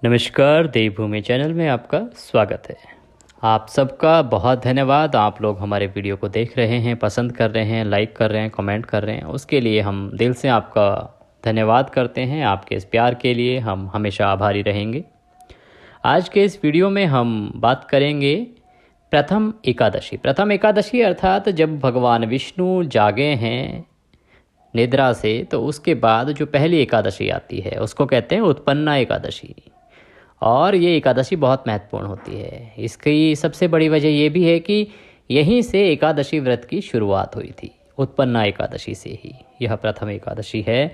नमस्कार, देवभूमि चैनल में आपका स्वागत है। आप सबका बहुत धन्यवाद। आप लोग हमारे वीडियो को देख रहे हैं, पसंद कर रहे हैं, लाइक कर रहे हैं, कमेंट कर रहे हैं। उसके लिए हम दिल से आपका धन्यवाद करते हैं। आपके इस प्यार के लिए हम हमेशा आभारी रहेंगे। आज के इस वीडियो में हम बात करेंगे प्रथम एकादशी। प्रथम एकादशी अर्थात जब भगवान विष्णु जागे हैं निद्रा से, तो उसके बाद जो पहली एकादशी आती है उसको कहते हैं उत्पन्ना एकादशी। और ये एकादशी बहुत महत्वपूर्ण होती है। इसकी सबसे बड़ी वजह ये भी है कि यहीं से एकादशी व्रत की शुरुआत हुई थी, उत्पन्ना एकादशी से ही। यह प्रथम एकादशी है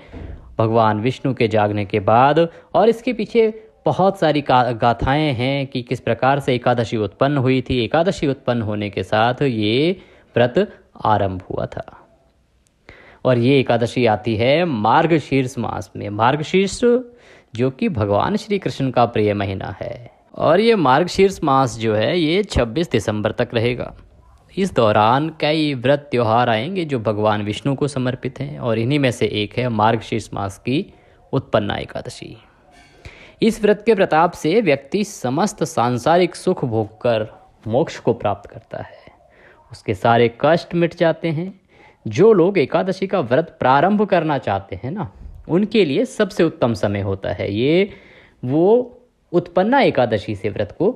भगवान विष्णु के जागने के बाद। और इसके पीछे बहुत सारी गाथाएं हैं कि किस प्रकार से एकादशी उत्पन्न हुई थी। एकादशी उत्पन्न होने के साथ ये व्रत आरंभ हुआ था। और ये एकादशी आती है मार्गशीर्ष मास में। मार्गशीर्ष जो कि भगवान श्री कृष्ण का प्रिय महीना है। और ये मार्गशीर्ष मास जो है ये 26 दिसंबर तक रहेगा। इस दौरान कई व्रत त्योहार आएंगे जो भगवान विष्णु को समर्पित हैं, और इन्हीं में से एक है मार्गशीर्ष मास की उत्पन्ना एकादशी। इस व्रत के प्रताप से व्यक्ति समस्त सांसारिक सुख भोग कर मोक्ष को प्राप्त करता है। उसके सारे कष्ट मिट जाते हैं। जो लोग एकादशी का व्रत प्रारंभ करना चाहते हैं ना, उनके लिए सबसे उत्तम समय होता है ये। वो उत्पन्ना एकादशी से व्रत को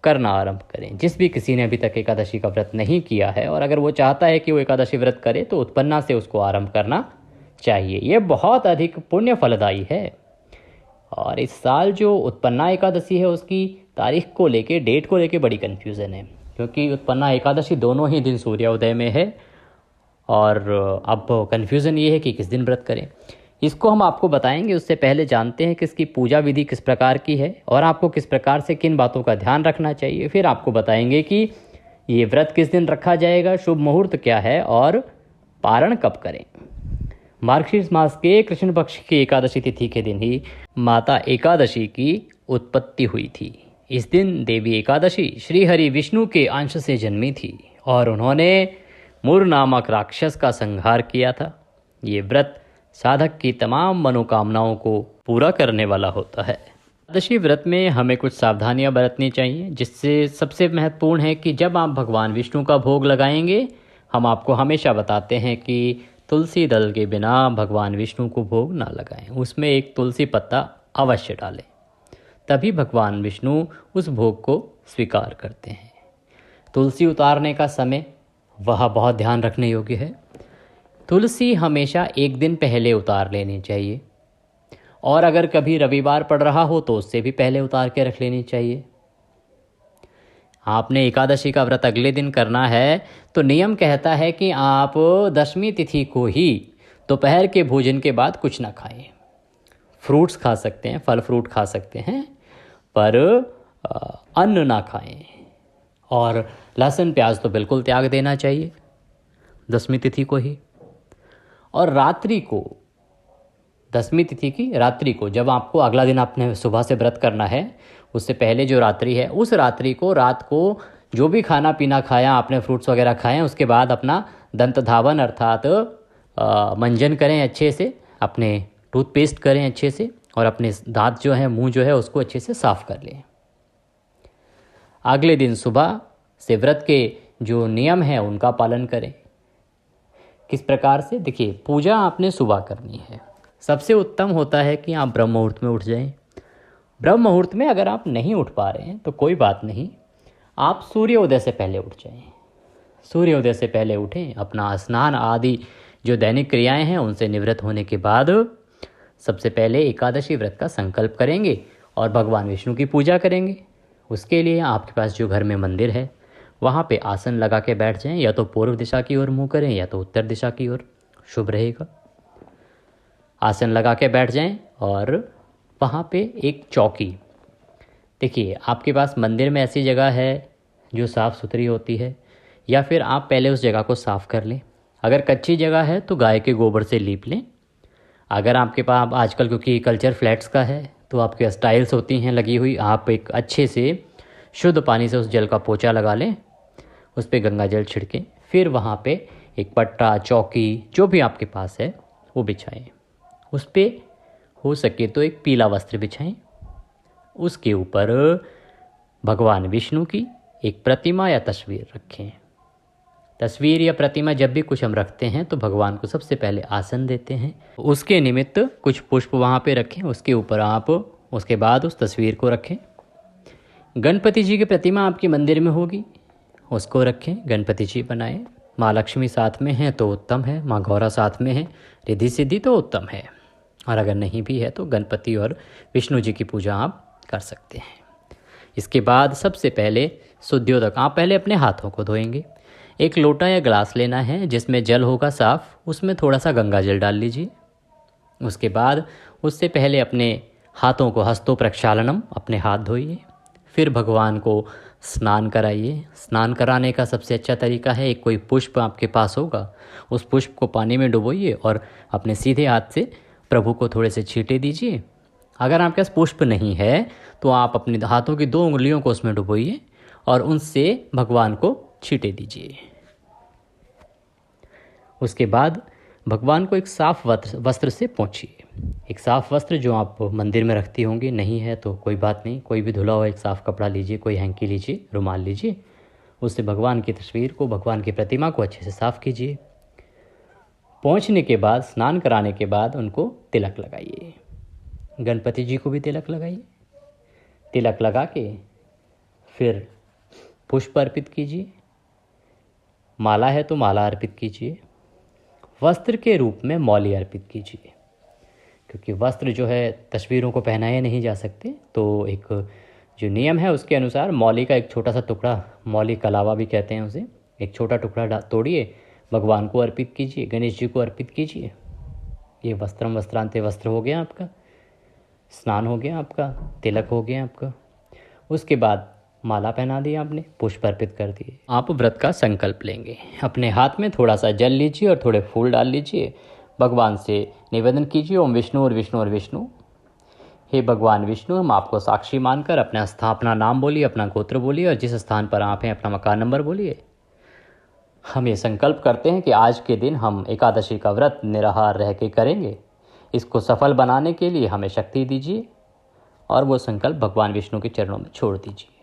करना आरंभ करें। जिस भी किसी ने अभी तक एकादशी का व्रत नहीं किया है और अगर वो चाहता है कि वो एकादशी व्रत करे, तो उत्पन्ना से उसको आरंभ करना चाहिए। ये बहुत अधिक पुण्य फलदायी है। और इस साल जो उत्पन्ना एकादशी है उसकी तारीख को लेके, डेट को लेके बड़ी कन्फ्यूज़न है, क्योंकि उत्पन्ना एकादशी दोनों ही दिन सूर्योदय में है। और अब कन्फ्यूज़न ये है कि किस दिन व्रत करें। इसको हम आपको बताएंगे। उससे पहले जानते हैं कि इसकी पूजा विधि किस प्रकार की है और आपको किस प्रकार से किन बातों का ध्यान रखना चाहिए। फिर आपको बताएंगे कि ये व्रत किस दिन रखा जाएगा, शुभ मुहूर्त क्या है और पारण कब करें। मार्गशीर्ष मास के कृष्ण पक्ष की एकादशी तिथि के दिन ही माता एकादशी की उत्पत्ति हुई थी। इस दिन देवी एकादशी श्रीहरि विष्णु के अंश से जन्मी थी और उन्होंने मुर नामक राक्षस का संहार किया था। ये व्रत साधक की तमाम मनोकामनाओं को पूरा करने वाला होता है। एकादशी व्रत में हमें कुछ सावधानियां बरतनी चाहिए, जिससे सबसे महत्वपूर्ण है कि जब आप भगवान विष्णु का भोग लगाएंगे, हम आपको हमेशा बताते हैं कि तुलसी दल के बिना भगवान विष्णु को भोग ना लगाएं। उसमें एक तुलसी पत्ता अवश्य डालें, तभी भगवान विष्णु उस भोग को स्वीकार करते हैं। तुलसी उतारने का समय वह बहुत ध्यान रखने योग्य है। तुलसी हमेशा एक दिन पहले उतार लेनी चाहिए, और अगर कभी रविवार पड़ रहा हो तो उससे भी पहले उतार के रख लेनी चाहिए। आपने एकादशी का व्रत अगले दिन करना है तो नियम कहता है कि आप दशमी तिथि को ही दोपहर के भोजन के बाद कुछ ना खाएं। फ्रूट्स खा सकते हैं, फल फ्रूट खा सकते हैं, पर अन्न ना खाएं। और लहसुन प्याज तो बिल्कुल त्याग देना चाहिए दशमी तिथि को ही। और रात्रि को, दशमी तिथि की रात्रि को, जब आपको अगला दिन आपने सुबह से व्रत करना है, उससे पहले जो रात्रि है, उस रात्रि को, रात को जो भी खाना पीना खाया आपने, फ्रूट्स वगैरह खाएं, उसके बाद अपना दंत धावन अर्थात मंजन करें अच्छे से, अपने टूथपेस्ट करें अच्छे से, और अपने दांत जो है, मुंह जो है, उसको अच्छे से साफ कर लें। अगले दिन सुबह से व्रत के जो नियम हैं उनका पालन करें। किस प्रकार से? देखिए, पूजा आपने सुबह करनी है। सबसे उत्तम होता है कि आप ब्रह्म मुहूर्त में उठ जाएं। ब्रह्म मुहूर्त में अगर आप नहीं उठ पा रहे हैं तो कोई बात नहीं, आप सूर्योदय से पहले उठ जाएं। सूर्योदय से पहले उठें, अपना स्नान आदि जो दैनिक क्रियाएं हैं उनसे निवृत्त होने के बाद सबसे पहले एकादशी व्रत का संकल्प करेंगे और भगवान विष्णु की पूजा करेंगे। उसके लिए आपके पास जो घर में मंदिर है वहाँ पे आसन लगा के बैठ जाएं। या तो पूर्व दिशा की ओर मुँह करें या तो उत्तर दिशा की ओर, शुभ रहेगा। आसन लगा के बैठ जाएं और वहाँ पे एक चौकी, देखिए आपके पास मंदिर में ऐसी जगह है जो साफ़ सुथरी होती है, या फिर आप पहले उस जगह को साफ़ कर लें। अगर कच्ची जगह है तो गाय के गोबर से लीप लें। अगर आपके पास आजकल, क्योंकि कल्चर फ्लैट्स का है, तो आपके टाइल्स होती हैं लगी हुई, आप एक अच्छे से शुद्ध पानी से उस जल का पोछा लगा लें, उस पर गंगा जल छिड़कें, फिर वहाँ पे एक पट्टा, चौकी जो भी आपके पास है वो बिछाएं। उस पर हो सके तो एक पीला वस्त्र बिछाएं। उसके ऊपर भगवान विष्णु की एक प्रतिमा या तस्वीर रखें। तस्वीर या प्रतिमा जब भी कुछ हम रखते हैं तो भगवान को सबसे पहले आसन देते हैं। उसके निमित्त कुछ पुष्प वहाँ पे रखें, उसके ऊपर आप उसके बाद उस तस्वीर को रखें। गणपति जी की प्रतिमा आपके मंदिर में होगी, उसको रखें, गणपति जी बनाएं। माँ लक्ष्मी साथ में हैं तो उत्तम है, माँ गौरा साथ में है, रिद्धि सिद्धि तो उत्तम है। और अगर नहीं भी है तो गणपति और विष्णु जी की पूजा आप कर सकते हैं। इसके बाद सबसे पहले शुद्धियोदक, आप पहले अपने हाथों को धोएंगे। एक लोटा या गिलास लेना है जिसमें जल होगा साफ, उसमें थोड़ा सा गंगा जल डाल लीजिए। उसके बाद उससे पहले अपने हाथों को हस्तो प्रक्षालनम, अपने हाथ धोइए। फिर भगवान को स्नान कराइए। स्नान कराने का सबसे अच्छा तरीका है, एक कोई पुष्प आपके पास होगा, उस पुष्प को पानी में डुबोइए और अपने सीधे हाथ से प्रभु को थोड़े से छींटे दीजिए। अगर आपके पास पुष्प नहीं है तो आप अपने हाथों की 2 उंगलियों को उसमें डुबोइए और उनसे भगवान को छींटे दीजिए। उसके बाद भगवान को एक साफ वस्त्र से पोंछिए। एक साफ वस्त्र जो आप मंदिर में रखती होंगी, नहीं है तो कोई बात नहीं, कोई भी धुला हुआ एक साफ कपड़ा लीजिए, कोई हैंकी लीजिए, रुमाल लीजिए। उससे भगवान की तस्वीर को, भगवान की प्रतिमा को अच्छे से साफ कीजिए। पोंछने के बाद, स्नान कराने के बाद उनको तिलक लगाइए। गणपति जी को भी तिलक लगाइए। तिलक लगा के फिर पुष्प अर्पित कीजिए। माला है तो माला अर्पित कीजिए। वस्त्र के रूप में मौली अर्पित कीजिए, क्योंकि वस्त्र जो है तस्वीरों को पहनाए नहीं जा सकते, तो एक जो नियम है उसके अनुसार मौली का एक छोटा सा टुकड़ा, मौली कलावा भी कहते हैं उसे, एक छोटा टुकड़ा तोड़िए, भगवान को अर्पित कीजिए, गणेश जी को अर्पित कीजिए। ये वस्त्रम वस्त्रांते वस्त्र हो गया आपका, स्नान हो गया आपका, तिलक हो गया आपका। उसके बाद माला पहना दी आपने, पुष्प अर्पित कर दिए। आप व्रत का संकल्प लेंगे। अपने हाथ में थोड़ा सा जल लीजिए और थोड़े फूल डाल लीजिए। भगवान से निवेदन कीजिए, ओम विष्णु और विष्णु और विष्णु। हे भगवान विष्णु, हम आपको साक्षी मानकर अपना नाम बोलिए, अपना गोत्र बोलिए और जिस स्थान पर आप हैं अपना मकान नंबर बोलिए। हम ये संकल्प करते हैं कि आज के दिन हम एकादशी का व्रत निराहार रह के करेंगे। इसको सफल बनाने के लिए हमें शक्ति दीजिए और वो संकल्प भगवान विष्णु के चरणों में छोड़ दीजिए।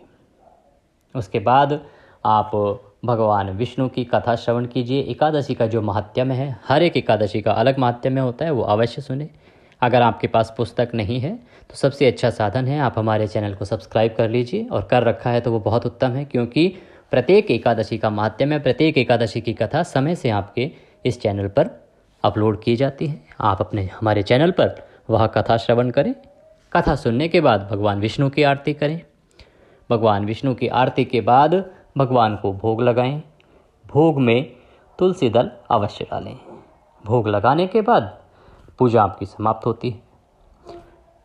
उसके बाद आप भगवान विष्णु की कथा श्रवण कीजिए। एकादशी का जो महात्म्य है, हर एक एकादशी का अलग महात्म्य होता है, वो अवश्य सुने। अगर आपके पास पुस्तक नहीं है तो सबसे अच्छा साधन है आप हमारे चैनल को सब्सक्राइब कर लीजिए, और कर रखा है तो वो बहुत उत्तम है, क्योंकि प्रत्येक एकादशी का महात्म्य, प्रत्येक एकादशी की कथा समय से आपके इस चैनल पर अपलोड की जाती है। आप अपने हमारे चैनल पर वह कथा श्रवण करें। कथा सुनने के बाद भगवान विष्णु की आरती करें। भगवान विष्णु की आरती के बाद भगवान को भोग लगाएं। भोग में तुलसी दल अवश्य डालें। भोग लगाने के बाद पूजा आपकी समाप्त होती है।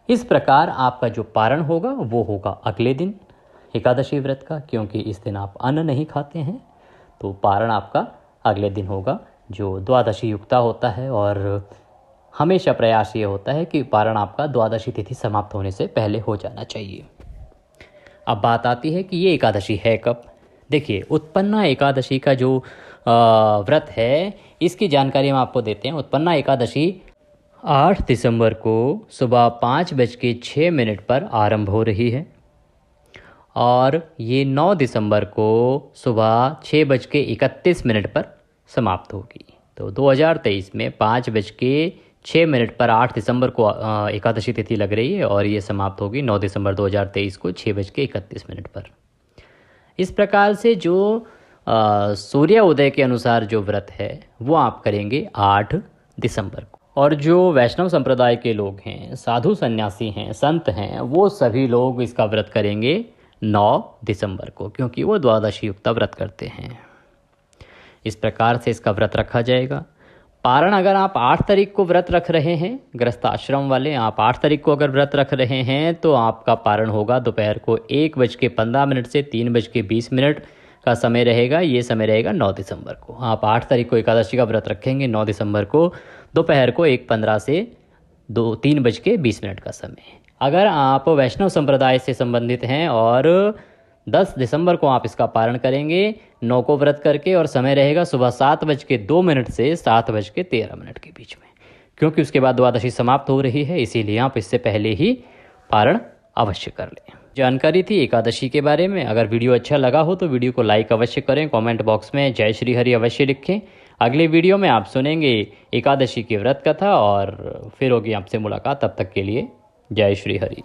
इस प्रकार आपका जो पारण होगा वो होगा अगले दिन एकादशी व्रत का, क्योंकि इस दिन आप अन्न नहीं खाते हैं, तो पारण आपका अगले दिन होगा जो द्वादशी युक्ता होता है। और हमेशा प्रयास ये होता है कि पारण आपका द्वादशी तिथि समाप्त होने से पहले हो जाना चाहिए। अब बात आती है कि ये एकादशी है कब। देखिए, उत्पन्ना एकादशी का जो व्रत है इसकी जानकारी हम आपको देते हैं। उत्पन्ना एकादशी 8 दिसंबर को सुबह 5:06 पर आरंभ हो रही है और ये 9 दिसंबर को सुबह 6:31 पर समाप्त होगी। तो 2023 में 5:06 पर 8 दिसंबर को एकादशी तिथि लग रही है और ये समाप्त होगी 9 दिसंबर 2023 को 6:31 पर। इस प्रकार से जो सूर्य उदय के अनुसार जो व्रत है वो आप करेंगे 8 दिसंबर को। और जो वैष्णव संप्रदाय के लोग हैं, साधु सन्यासी हैं, संत हैं, वो सभी लोग इसका व्रत करेंगे 9 दिसंबर को, क्योंकि वो द्वादशी युक्ता व्रत करते हैं। इस प्रकार से इसका व्रत रखा जाएगा। पारण अगर आप 8 तारीख को व्रत रख रहे हैं, गृहस्थ आश्रम वाले, आप 8 तारीख को अगर व्रत रख रहे हैं तो आपका पारण होगा दोपहर को 1:15 से 3:20 का समय रहेगा। ये समय रहेगा 9 दिसंबर को। आप 8 तारीख को एकादशी का व्रत रखेंगे, 9 दिसंबर को दोपहर को 1:15 से 3:20 का समय। अगर आप वैष्णव संप्रदाय से संबंधित हैं और 10 दिसंबर को आप इसका पारण करेंगे 9 को व्रत करके, और समय रहेगा सुबह 7:02 से 7:13 के बीच में, क्योंकि उसके बाद द्वादशी समाप्त हो रही है, इसीलिए आप इससे पहले ही पारण अवश्य कर लें। जानकारी थी एकादशी के बारे में। अगर वीडियो अच्छा लगा हो तो वीडियो को लाइक अवश्य करें, कमेंट बॉक्स में जय श्री हरि अवश्य लिखें। अगले वीडियो में आप सुनेंगे एकादशी की व्रत कथा और फिर होगी आपसे मुलाकात। तब तक के लिए जय श्री हरि।